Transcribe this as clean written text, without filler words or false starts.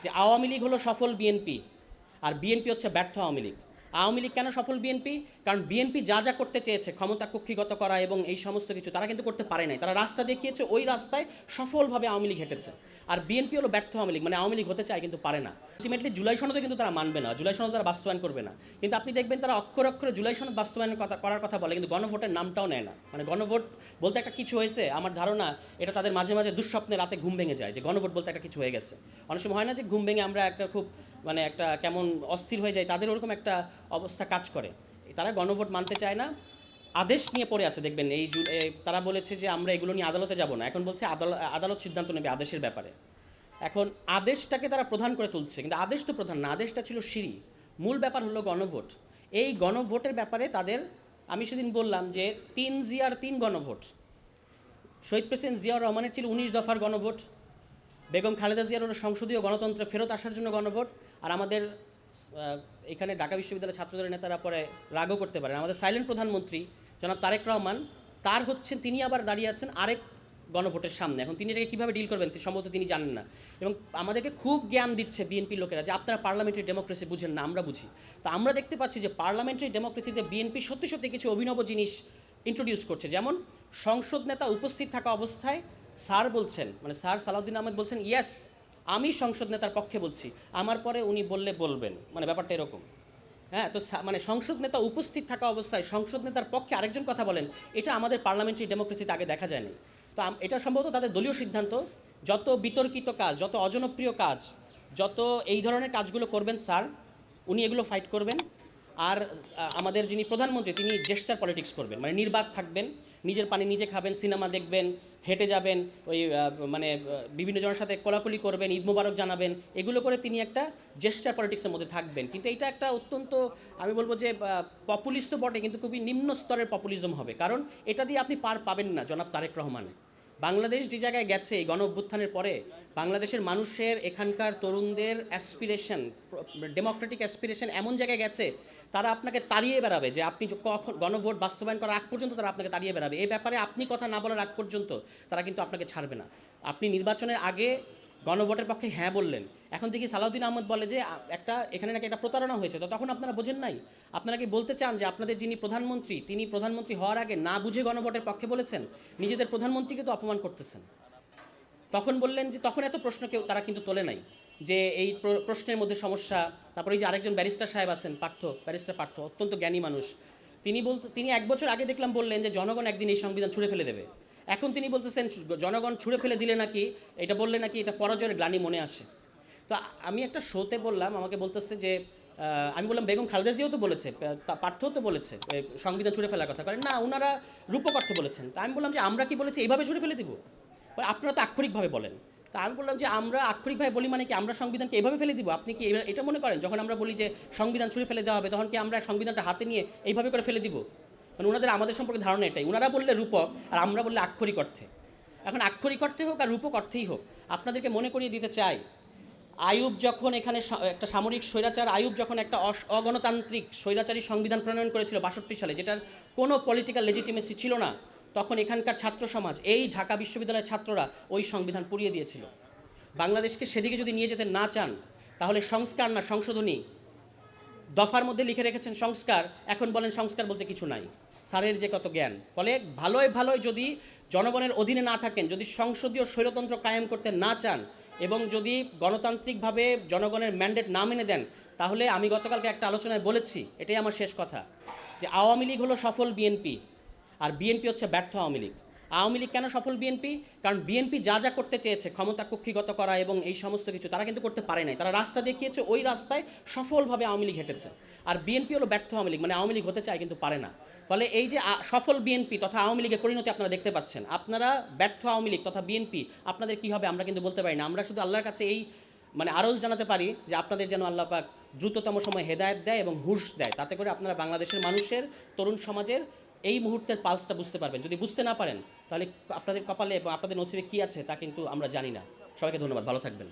যে আওয়ামী লীগ হলো সফল বিএনপি আর বিএনপি হচ্ছে ব্যর্থ আওয়ামী লীগ। আওয়ামী লীগ কেন সফল বিএনপি? কারণ বিএনপি যা যা করতে চেয়েছে, ক্ষমতা কক্ষিগত করা এবং এই সমস্ত কিছু, তারা কিন্তু করতে পারে নাই। তারা রাস্তা দেখিয়েছে, ওই রাস্তায় সফলভাবে আওয়ামী লীগ হেঁটেছে। আর বিএনপি হলো ব্যর্থ আওয়ামী লীগ, মানে আওয়ামী লীগ হতে চায় কিন্তু পারে না। আলটিমেটলি জুলাই সনদে কিন্তু তারা মানবে না, জুলাই সনদ তারা বাস্তবায়ন করবে না। কিন্তু আপনি দেখবেন তারা অক্ষরে অক্ষরে জুলাই সনদ বাস্তবায়ন করার কথা বলে, কিন্তু গণভোটের নামটাও নেয় না। মানে গণভোট বলতে একটা কিছু হয়েছে, আমার ধারণা এটা তাদের মাঝে মাঝে দুঃস্বপ্নে রাতে ঘুম ভেঙে যায় যে গণভোট বলতে একটা কিছু হয়ে গেছে। অনেক সময় হয় না যে ঘুম ভেঙে আমরা একটা খুব মানে একটা কেমন অস্থির হয়ে যায়, তাদের ওরকম একটা অবস্থা কাজ করে। তারা গণভোট মানতে চায় না, আদেশ নিয়ে পড়ে আছে। দেখবেন তারা বলেছে যে আমরা এগুলো নিয়ে আদালতে যাব না, এখন বলছে আদালত সিদ্ধান্ত নেবে আদেশের ব্যাপারে। এখন আদেশটাকে তারা প্রধান করে তুলছে, কিন্তু আদেশ তো প্রধান না, আদেশটা ছিল সিঁড়ি। মূল ব্যাপার হলো গণভোট। এই গণভোটের ব্যাপারে তাদের, আমি সেদিন বললাম যে 3 জিয়ার 3 গণভোট। শহীদ প্রেসিডেন্ট জিয়াউর রহমানের ছিল 19 দফার গণভোট, বেগম খালেদা জিয়ার হলো সংসদীয় গণতন্ত্রে ফেরত আসার জন্য গণভোট। আর আমাদের এখানে ঢাকা বিশ্ববিদ্যালয়ের ছাত্রদের নেতারা পরে রাগও করতে পারেন, আমাদের সাইলেন্ট প্রধানমন্ত্রী জনাব তারেক রহমান, তার হচ্ছে তিনি আবার দাঁড়িয়ে আছেন আরেক গণভোটের সামনে। এখন তিনি এটাকে কীভাবে ডিল করবেন সম্ভবত তিনি জানেন না, এবং আমাদেরকে খুব জ্ঞান দিচ্ছে বিএনপির লোকেরা যে আপনারা পার্লামেন্টারি ডেমোক্রেসি বুঝেন না, আমরা বুঝি। তো আমরা দেখতে পাচ্ছি যে পার্লামেন্টারি ডেমোক্রেসিতে বিএনপি সত্যি সত্যি কিছু অভিনব জিনিস ইন্ট্রোডিউস করছে। যেমন সংসদ নেতা উপস্থিত থাকা অবস্থায় স্যার বলছেন, মানে স্যার সালাউদ্দিন আহমেদ বলছেন ইয়েস আমি সংসদ নেতার পক্ষে বলছি, আমার পরে উনি বললে বলবেন, মানে ব্যাপারটা এরকম। হ্যাঁ, তো মানে সংসদ নেতা উপস্থিত থাকা অবস্থায় সংসদ নেতার পক্ষে আরেকজন কথা বলেন, এটা আমাদের পার্লামেন্টারি ডেমোক্রেসিতে আগে দেখা যায়নি। তো এটা সম্ভবত তাদের দলীয় সিদ্ধান্ত। যত বিতর্কিত কাজ, যত অজনপ্রিয় কাজ, যত এই ধরনের কাজগুলো করবেন স্যার, উনি এগুলো ফাইট করবেন। আর আমাদের যিনি প্রধানমন্ত্রী তিনি জেস্টার পলিটিক্স করবেন, মানে নির্বাক থাকবেন, নিজের পানি নিজে খাবেন, সিনেমা দেখবেন, হেঁটে যাবেন, ওই মানে বিভিন্ন জনের সাথে কোলাকুলি করবেন, ঈদ মুবারক জানাবেন, এগুলো করে তিনি একটা জেস্টার পলিটিক্সের মধ্যে থাকবেন। কিন্তু এটা একটা অত্যন্ত, আমি বলবো যে পপুলিস্ট বটে, কিন্তু খুবই নিম্ন স্তরের পপুলিজম হবে, কারণ এটা দিয়ে আপনি পার পাবেন না জনাব তারেক রহমান। বাংলাদেশ যে জায়গায় গেছে এই গণ অভ্যুত্থানের পরে, বাংলাদেশের মানুষের, এখানকার তরুণদের অ্যাসপিরেশন, ডেমোক্রেটিক অ্যাসপিরেশন এমন জায়গায় গেছে, তারা আপনাকে তাড়িয়ে বেড়াবে যে আপনি কখন গণভোট বাস্তবায়ন করার আগ পর্যন্ত তারা আপনাকে তাড়িয়ে বেড়াবে। এই ব্যাপারে আপনি কথা না বলার আগ পর্যন্ত তারা কিন্তু আপনাকে ছাড়বে না। আপনি নির্বাচনের আগে গণভোটের পক্ষে হ্যাঁ বললেন, এখন দেখি সালাউদ্দিন আহমেদ বলে যে এখানে নাকি একটা প্রতারণা হয়েছে। তো তখন আপনারা বোঝেন নাই? আপনারা কি বলতে চান যে আপনাদের যিনি প্রধানমন্ত্রী তিনি প্রধানমন্ত্রী হওয়ার আগে না বুঝে গণভোটের পক্ষে বলেছেন? নিজেদের প্রধানমন্ত্রীকে তো অপমান করতেছেন। তখন বললেন যে তখন এত প্রশ্ন কেউ তারা কিন্তু তোলে নাই যে এই প্রশ্নের মধ্যে সমস্যা। তারপরে এই যে আরেকজন ব্যারিস্টার সাহেব আছেন ব্যারিস্টার পার্থ, অত্যন্ত জ্ঞানী মানুষ, তিনি 1 বছর আগে দেখলাম বললেন যে জনগণ একদিন এই সংবিধান ছুঁড়ে ফেলে দেবে। এখন তিনি বলতেছেন জনগণ ছুঁড়ে ফেলে দিলে নাকি, এটা বললে নাকি এটা পরাজয়ের গ্লানি মনে আসে। তো আমি একটা শোতে বললাম, আমাকে বলতেছে যে আমি বললাম বেগম খালেদা জিয়াও তো বলেছে, পার্থও তো বলেছে সংবিধান ছুঁড়ে ফেলার কথা, কারণ না ওনারা রূপক অর্থে বলেছেন। তা আমি বললাম যে আমরা কি বলেছি এইভাবে ছুঁড়ে ফেলে দিব? আপনারা তো আক্ষরিকভাবে বলেন। তা আমি বললাম যে আমরা আক্ষরিকভাবে বলি মানে কি আমরা সংবিধানকে এভাবে ফেলে দিব? আপনি কি এটা মনে করেন যখন আমরা বলি যে সংবিধান ছুঁড়ে ফেলে দেওয়া হবে, তখন কি আমরা সংবিধানটা হাতে নিয়ে এইভাবে করে ফেলে দিব? মানে ওনাদের আমাদের সম্পর্কে ধারণা এটাই, ওনারা বললে রূপক আর আমরা বললে আক্ষরিক অর্থে। এখন আক্ষরিক অর্থে হোক আর রূপক অর্থেই হোক, আপনাদেরকে মনে করিয়ে দিতে চাই, আইয়ুব যখন এখানে একটা সামরিক স্বৈরাচার, আইয়ুব যখন একটা অগণতান্ত্রিক স্বৈরাচারী সংবিধান প্রণয়ন করেছিল 62 সালে, যেটার কোনো পলিটিক্যাল লেজিটিমেসি ছিল না, তখন এখানকার ছাত্র সমাজ, এই ঢাকা বিশ্ববিদ্যালয়ের ছাত্ররা ওই সংবিধান পুড়িয়ে দিয়েছিল। বাংলাদেশকে সেদিকে যদি নিয়ে যেতে না চান, তাহলে সংস্কার না সংশোধনী, দফার মধ্যে লিখে রেখেছেন সংস্কার, এখন বলেন সংস্কার বলতে কিছু নাই। স্যারের যে কত জ্ঞান! ফলে ভালোই যদি জনগণের অধীনে না থাকেন, যদি সংসদীয় স্বৈরতন্ত্র কায়েম করতে না চান, এবং যদি গণতান্ত্রিকভাবে জনগণের ম্যান্ডেট না মেনে দেন, তাহলে আমি গতকালকে একটা আলোচনায় বলেছি, এটাই আমার শেষ কথা, যে আওয়ামী লীগ হলো সফল বিএনপি আর বিএনপি হচ্ছে ব্যর্থ আওয়ামী লীগ। আওয়ামী লীগ কেন সফল বিএনপি? কারণ বিএনপি যা যা করতে চেয়েছে, ক্ষমতা কক্ষিগত করা এবং এই সমস্ত কিছু, তারা কিন্তু করতে পারে নাই। তারা রাস্তা দেখিয়েছে, ওই রাস্তায় সফলভাবে আওয়ামী লীগ হেঁটেছে। আর বিএনপি হলো ব্যর্থ আওয়ামী লীগ, মানে আওয়ামী লীগ হতে চায় কিন্তু পারে না। ফলে এই যে সফল বিএনপি তথা আওয়ামী লীগের পরিণতি আপনারা দেখতে পাচ্ছেন। আপনারা ব্যর্থ আওয়ামী লীগ তথা বিএনপি, আপনাদের কী হবে আমরা কিন্তু বলতে পারি না। আমরা শুধু আল্লাহর কাছে এই মানে আরজ জানাতে পারি যে আপনাদের যেন আল্লাহ পাক দ্রুততম সময় হেদায়েত দেয় এবং হুঁশ দেয়, তাতে করে আপনারা বাংলাদেশের মানুষের, তরুণ সমাজের এই মুহূর্তের পালসটা বুঝতে পারবেন। যদি বুঝতে না পারেন, তাহলে আপনাদের কপালে এবং আপনাদের নসিবে কী আছে তা কিন্তু আমরা জানি না। সবাইকে ধন্যবাদ, ভালো থাকবেন।